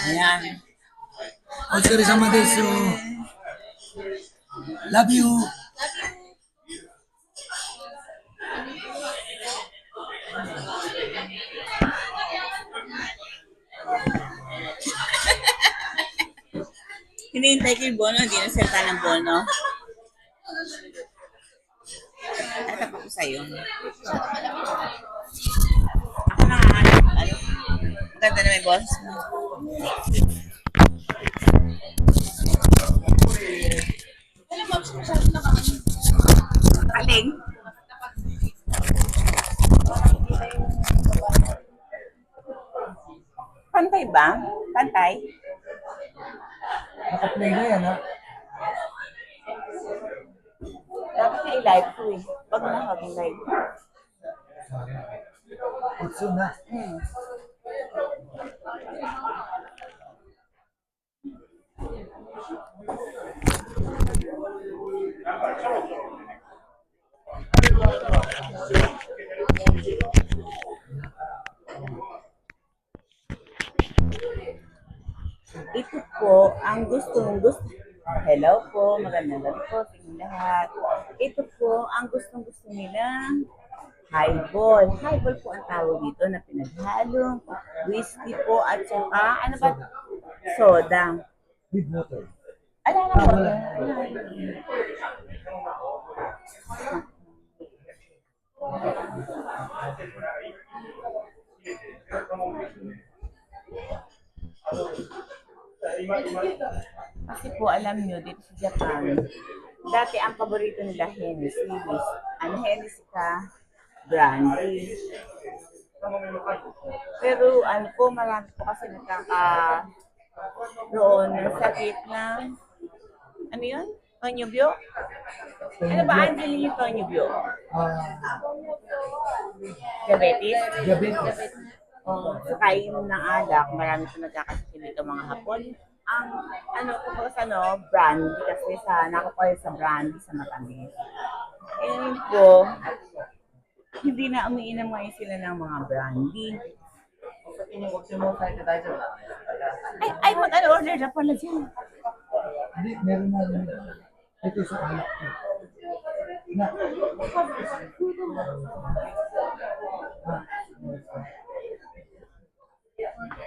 Ayan. Otsuri sama desu. Love you. Hinihintay ko yung Bono, hindi na salita ng Bono. Ano pa ko sa'yo? Ako na nga, ano? Ang ganda na may boss mo. Aling? Pantay ba? Pantay? Naka-play na yan, ha? Dapat na i-live ko eh. Pag nakaging live. Otsu na. Ito po ang gusto. Hello po, magandang gabi po sa inyong lahat. Ito po ang gustong-gusto nilang highball. Highball po ang tawag dito na pinaghalong whiskey po at saka, ano ba? Soda. With water. Ala na mo. Wala. Kasi po, alam nyo, dito sa Japan, dati ang paborito nila Hennessy. Ano, Hennessy ka? Brandy. Pero ano po, marami po kasi nagkakaroon ng sakit na, ano yun? Tonyubyo? Ano ba, Angeline, yung Tonyubyo? Diabetes? Diabetes. Sa kainom ng alak, marami po nagkakasakit dito mga hapon. Ang kumbaga sa brandy kasi nakakoy sa brandy sa matamis. Ngayon po, hindi na umiinom ngayon sila ng mga brandy. Ay, mag-order na pala dyan. Hindi, meron na rin. Ito sa anak ko. Na.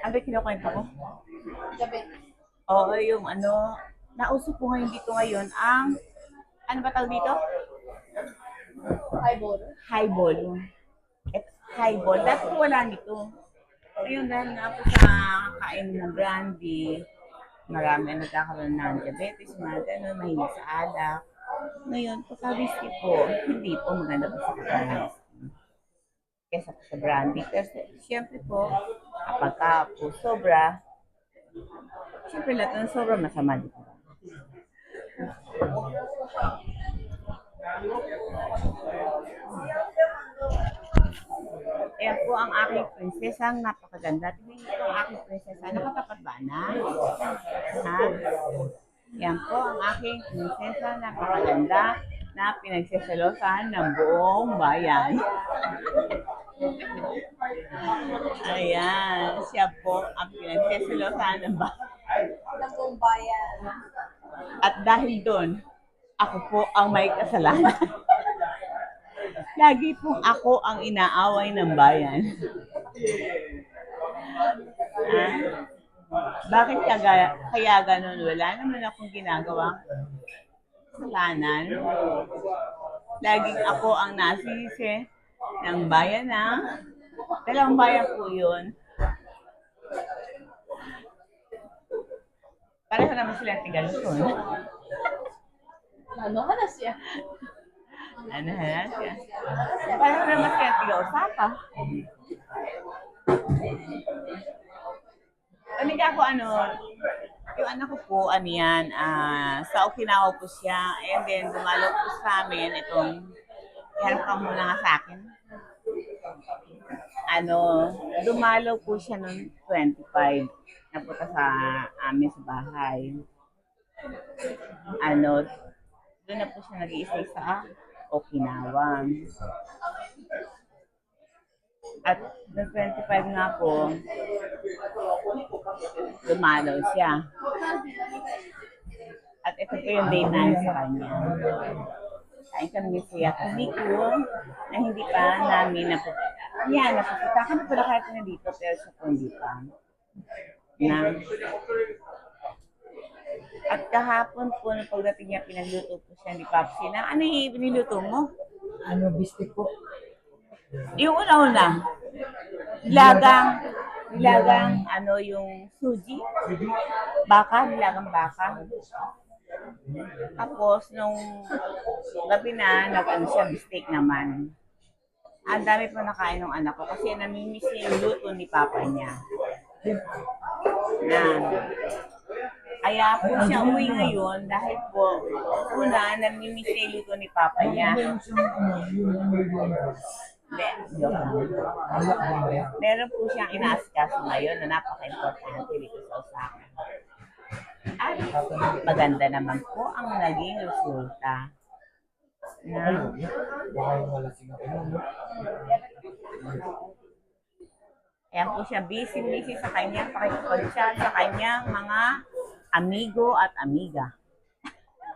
Ano kinukwento ko? Oo, yung nauso po ngayon dito ngayon ang, ano ba tawag dito? Highball. Highball. Dati po wala nito. Ngayon dahil nga po sa kain ng brandy, marami ang nagkakaroon ng diabetes, mga gano'n, mahilig sa alak. Ngayon, pagka-whiskey po, hindi po maganda po sa katawan kesa po sa brandy. Kasi siyempre po, kapag ka po sobra, siyempre lahat ng sobra masama dito. Ayan po ang aking prinsesang napakaganda. Tingnan niyo po ang aking prinsesa. Nakatapat ba na? Ha? Yan po ang aking prinsesa napakaganda na pinagsasalosan ng buong bayan. Ayan, siya po ang pinagsasalosan ng buong bayan. At dahil doon, ako po ang may kasalanan. Lagi pong ako ang inaaway ng bayan. Bakit kaya ganun? Wala naman akong ginagawang kasalanan. Laging ako ang nasisi ng bayan na dalawang bayan po yun. Pareho naman sila tiga Luzon. Ano na siya? Ano na siya? Pareho naman sila tiga Osaka. Kami ako yung anak ko po, sa Okinawa po siya, and then dumalo po sa amin itong, iharap ka muna nga sa akin. Dumalo po siya noong 25, napunta sa amin sa bahay. Doon na po siya nag-iisay sa Okinawa. At noong 25 nga po, dumalaw siya. At ito po yung day 9 sa kanya. Kain kami ni Kuya Kumiko na hindi pa namin napupunta. Yan, napupunta kami pala kahit na dito, pero sa po hindi pa. Na. At kahapon po, nung pagdating niya, pinagluto po siya ni Papsi na, ano yung piniluto mo? Ano, bistik po. Yung una-una, nilagang, ano, yung suji, nilagang baka. Tapos, nung gabi na, nag-ano siya, steak naman. Ang dami po nakain ng anak ko kasi namimiss niya yung luto ni papa niya. Na, kaya po siya uwi ngayon dahil po, una, namimiss niya yung luto ni papa niya. Hindi, joke lang. Meron po siyang inaasikaso ngayon na napaka-importante dito sa Osaka. At maganda naman po ang naging resulta. Na, ayan po siya, busy sa kanyang pakikipag-chat sa kanyang mga amigo at amiga.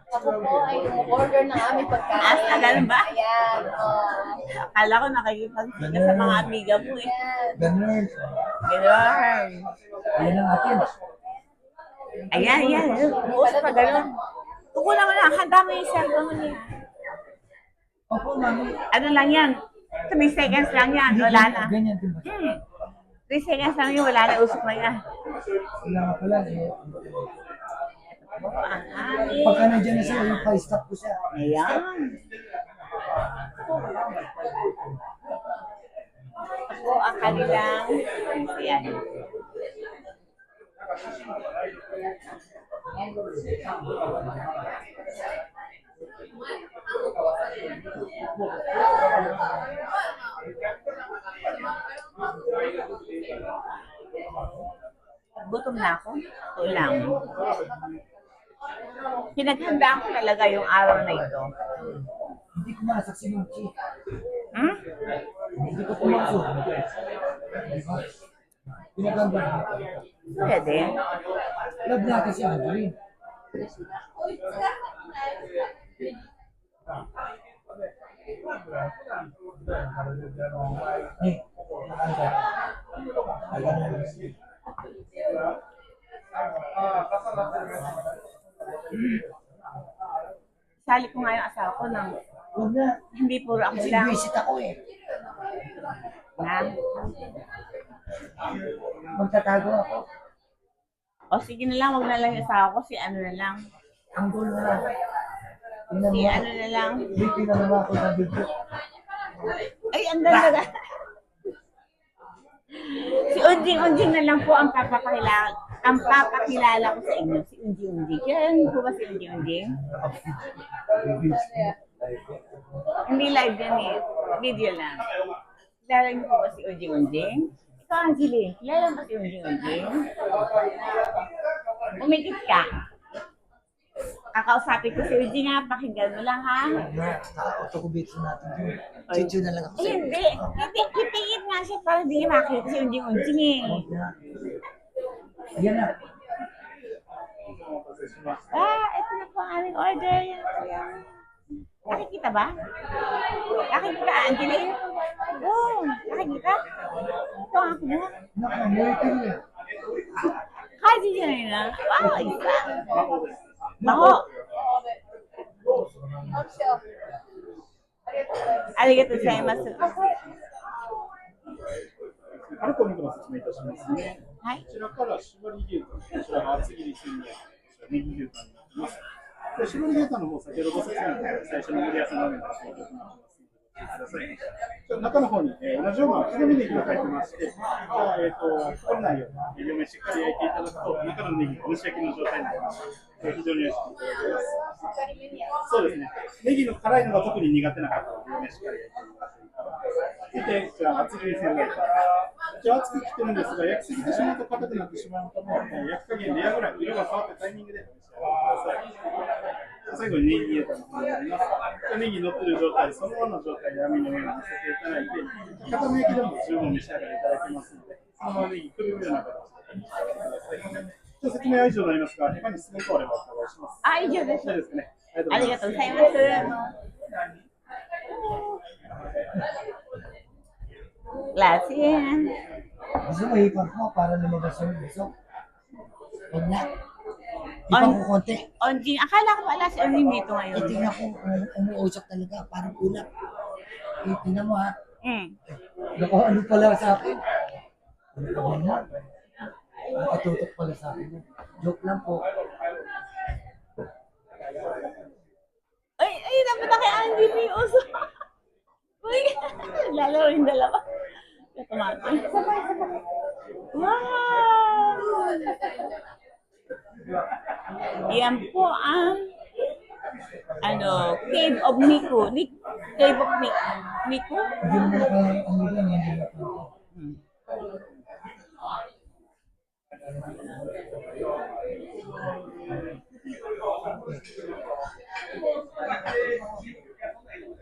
Ako po ay order ng aming pagkain. Ganun ba? Ayan. Akala ko nakikipag-chat sa mga amiga mo eh. Ganun. Ganun. Yan ang atin. Ayan. Buos pa ganun. Tukula mo lang, handa mo yung cellphone mo niya. Opo, mami. Ano lang yan? 3 seconds lang yan, wala na. Ganyan din ba? 3 seconds lang yun, wala na, usok na yan. Wala nga pala eh. Ang Pagka nandiyan na siya, yung pa-stop ko siya. ayan. Ako ang kanilang ayan. Gutom na ako. Ito lang. Pinaghandaan ko talaga yung araw na ito. Hindi ko masak si Nuchi. Hmm? Hindi ko pumasok. Diba? Pinaganda ko. Pwede. Love natin si Angeline. Eh, Sali ko nga yung asawa ko ng huwag na. hindi puro ako Kasi lang. visit ako eh. Na. Magtatago ako. O sige na lang, wag na lang yung asawa ko, si ano na lang. Ang gulo na. Tingnan Si mo. ano na lang. Hindi na naman ako sa video. Ay, ang ganda. Si Unjing na lang po ang papakilala ko sa inyo. Si Unjing. Kaya po ba si Unjing? Hindi live yan eh. Video lang. Kilala niyo po ba si Unjing? Ikaw, Angeline. Kilala mo ba si Unjing? Umikit ka. Kakausapin ko si Unjing ha. Pakinggan mo lang ha. Auto-kubitsin natin yun. Chichu na lang ako Ay, sa'yo. hindi. Kipingit nga siya para hindi niya makita si Unjing eh. Yan na. Ito na po ang aming order. Yan. Nakikita ba? Nakikita, Angeline? Oo, nakikita? Ito ang ako na. Naku, miracle eh. Kasi siya na. Wow, isa. Bango. Arigato gozaimasu. あると思って説明いたしますね。はい。こちらから絞り牛タン、こちらが厚切り千円、ネギ牛タンになります。で絞り牛タンの方、先ほどご説明の最初の盛り合わせの上でご紹介します。中の方に、同じような刻みネギが入ってまして、取れないように両面しっかり焼いていただくと、中のネギが蒸し焼きの状態になります。非常に美味しくいただけます。そうですね。ネギの辛いのが特に苦手な方は両面しっかり焼いてみましょう。で、じゃあ厚切り千円。一応熱く切ってるんですが、焼きすぎてしまうと硬くなってしまうので、焼き加減レアぐらい、色が変わったタイミングで召し上がってください。最後にネギ入れたものになります。ネギ乗ってる状態、そのままの状態で網の上に乗せていただいて、片面焼きでも十分召し上がりいただけますので、そのままネギくるむような形で召し上がってください。一応説明は以上になりますが、他に質問等あればお伺いします。あ、以上です。大丈夫ですかね。ありがとうございます。Gracias. Gusto mo ipag mo para lumabas yung gusto? Huwag na. Ipag ko konti. Onjing, akala ko pala si Onjing dito ngayon. Tingnan ko umuusap talaga, parang ulap. Tingnan mo ha. Naku, ano pala sa akin? Ano pa ba yan? Nakatutok pala sa akin. Joke lang po. Ay, dapat na kay Angie ni Uso. Uy, lalaro yung dalawa. Tumato. Wow! Yan po ang Cave of Miku. Cave of Miku? Hindi mo na kaya ano yan, hindi na po.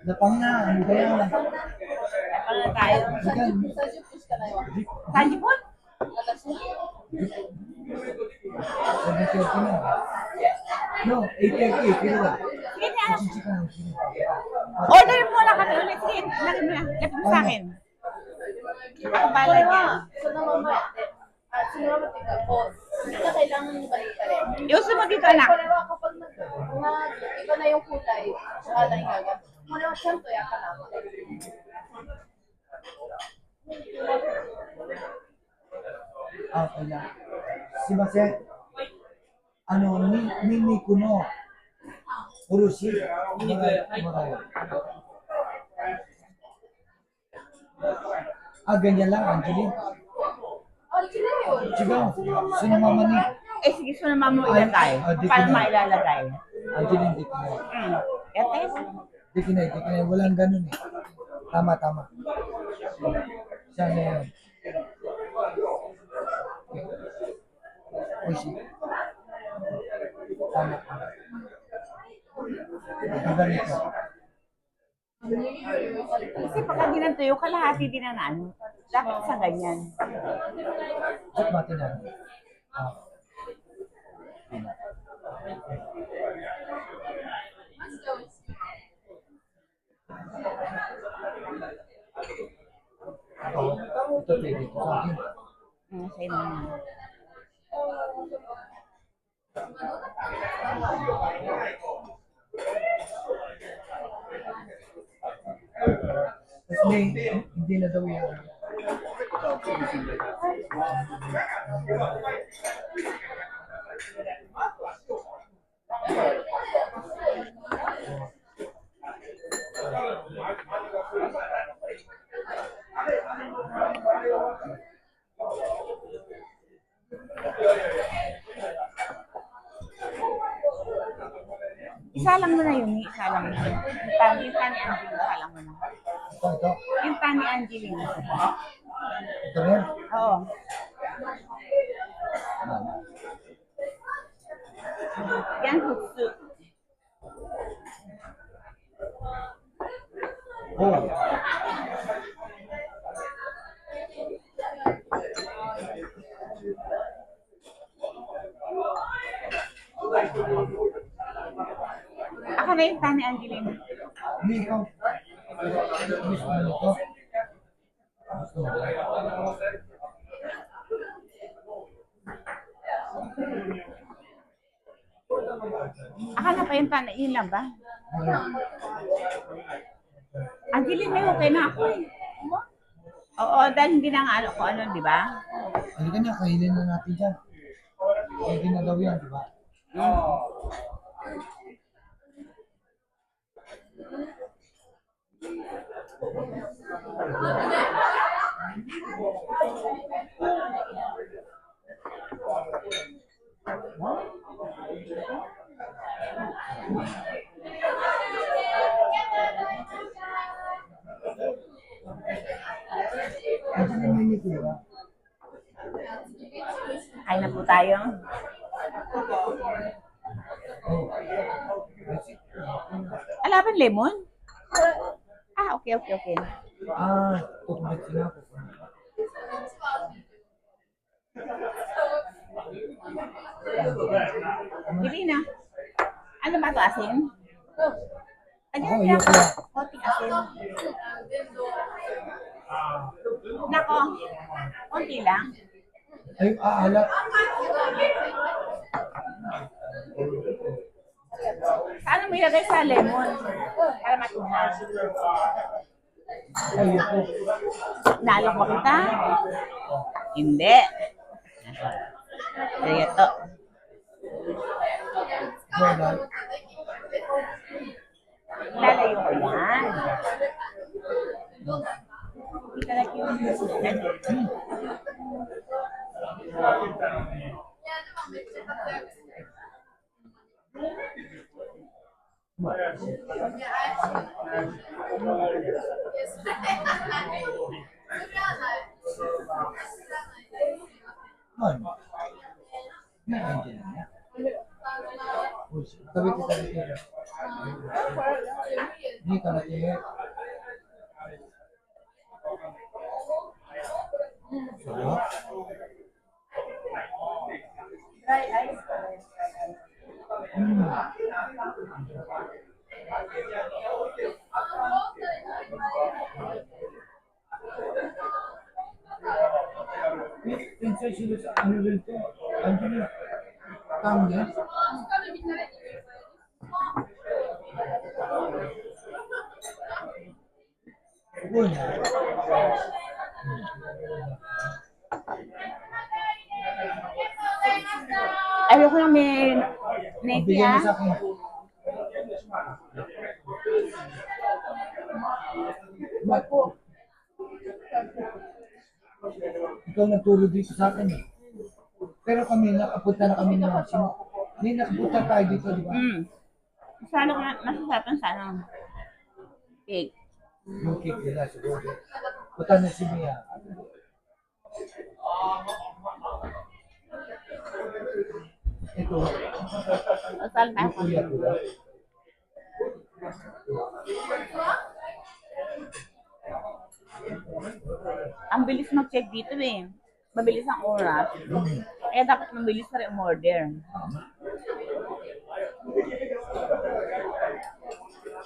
Napang na, ano ba yan? Ano tayo? Ayan. Sa Jupus ka na yun. Sanjipon? Alas na. 7:30 na. No, 8:30, kilo ba? Sige na. Chichikan, Order mo na kami ulit. Sige, lagyan mo na. Lagyan mo sa akin. Ako pala niya. So na mamaya. At sinama tika po. Hindi na kailangan yung balik ka rin. Iuso mo dito, anak. Kulewa kapag iba na yung kulay, saka na yung gagat. Kulewa siya to, yaka naman. Okay lang. Si Mase, ni Kuno. Urushi. Ganyan lang, Angeline. Sila yun. Sigaw, sinamama ni Sige, sunama mo ilagay. Paano mailalagay? Angeline, di kinay. Etes? Di kinay. Walang ganun eh. Tama. Siya na yun. Uy, tama. Ang ganito. Kasi pagka ginantuyo, kalahati din ang ano. Dapat sa ganyan. Ba't mati na? Ito pwede ko sa akin. Sa'yo naman. Tapos hindi na daw yan. Isa lang mo na yun, isa lang mo na. Yung tani Angeline, isa lang mo na. Ito. Yung tani Angeline. Ito rin. Oo. Yan, hutsu. Oh. Ako na yung tani Angeline. Hindi ikaw. Gusto mo nito? Gusto mo. Akala pa yung tani, yun lang ba? Angeline, may okay na ako eh. Oo, dahil hindi na nga ano ko ano, di ba? Halika na, kainin na natin dyan. Pwede na daw yan, di ba? Ito na mini ko, diba? Kain na po tayo. Oh. Alaban lemon? Okay. Tutulit sila ako. Pili na. Ano ba ito, asin? Ano Ako, yan? ayoko na. Konting asin. Nako, konti lang. Ay, aalat. Paano mo ilagay sa lemon? Para matunaw. Ayoko. Nalok ba kita? Hindi. Ito. Wala. Lalayo ko yan. Ikalak yung Ano? Yan, andyan na. Uy, tabi kita dito. Dito na tiyo. Sarap. Dry ice. Mm. Pinsa sila sa ano rito? Andyan na. Tama. Una. ayoko lang may neti Bigyan mo sa ah. akin. Ba't ikaw nagturo dito sa akin eh. Pero kami, nakapunta na kami ng Sino. Hindi, nakapunta tayo dito, di ba? Masalo ka, masasapan sa ano. Cake. Yung cake nila siguro. Punta na si Mia. Ito, Masal tayo. yung kuya ko. Ang bilis mag-check dito eh. Mabilis ang oras. Kaya dapat mabilis pa rin umorder.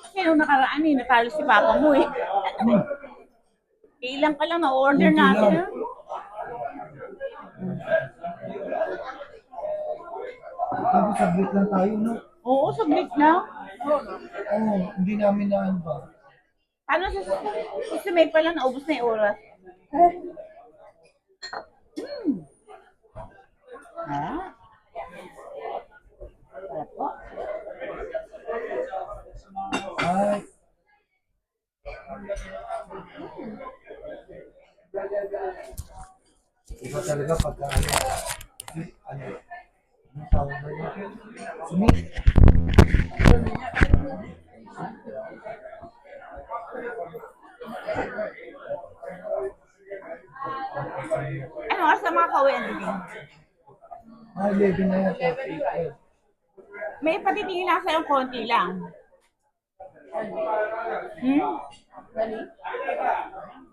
Kasi nung nakaraan eh, natalo si Papa mo eh. Ilang ka lang na-order Kunti natin. lang. Sabi, saglit lang tayo, no? Oo, saglit lang. Oo, hindi namin na ano ba. Paano sa may pa lang naubos na yung oras? Ha? Wala po. Ay. Iba talaga pagka ano, ano tawag na yun? Sumit. Ano oras na mga kauwi ang dilim? Ay, 11 na yan, 38. May patitingin lang sa'yo konti lang.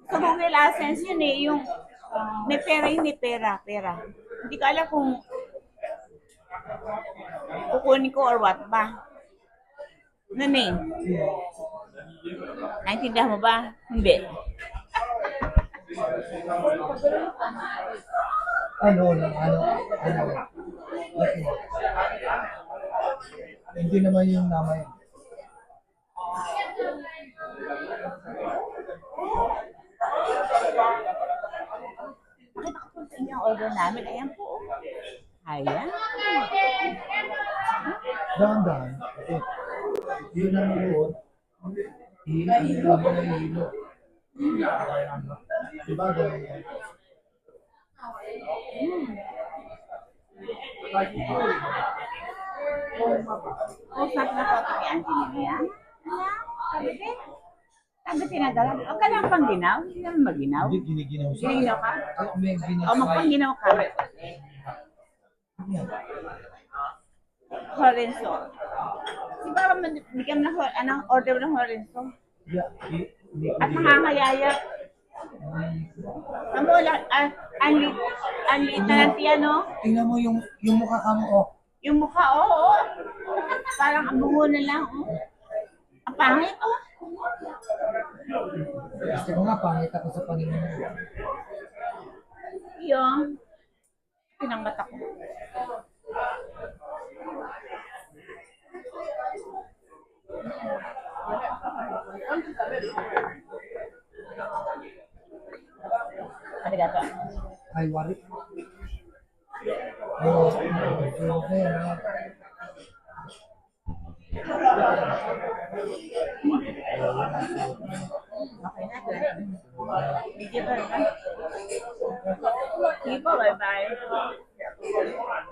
Sa Google AdSense yun eh, yung may pera yun, may pera. Hindi ko alam kung kukunin ko or what ba. Ano eh? Naintindihan mo ba? Hindi. Ano. Okay. Hindi naman yung nama yun. Pakita ko po sa inyo ang order namin. Ayan po. Ayan. Dahan-dahan. Kasi, yun ang roon. Iinom mo na hilo. Diba ganun yan? Usap na po ito kay Auntie Lilia. Sabi tinadala. Huwag ka lang pang ginaw. Hindi naman maginaw. Hindi, giniginaw siya. Giniginaw ka? Ay, may O ginasay. magpang-ginaw ka. Yan. Horenzo. Si Papa, bigyan mo ng order ng Horenzo. Yeah, hindi ko At din. makangayaya. Ano lang, ang liit na ng tiyan, no? Tingnan mo yung mukha ka mo, oh. Yung mukha, oo. Parang ang bungo na lang, oh. Ang pangit, oh. Gusto ko nga, pangit ako sa paningin mo. Yung pinangmata ko. Arigato. Ay, wari. Oh, okay, ah. Okay na, good. Video ba? Sige po, bye-bye.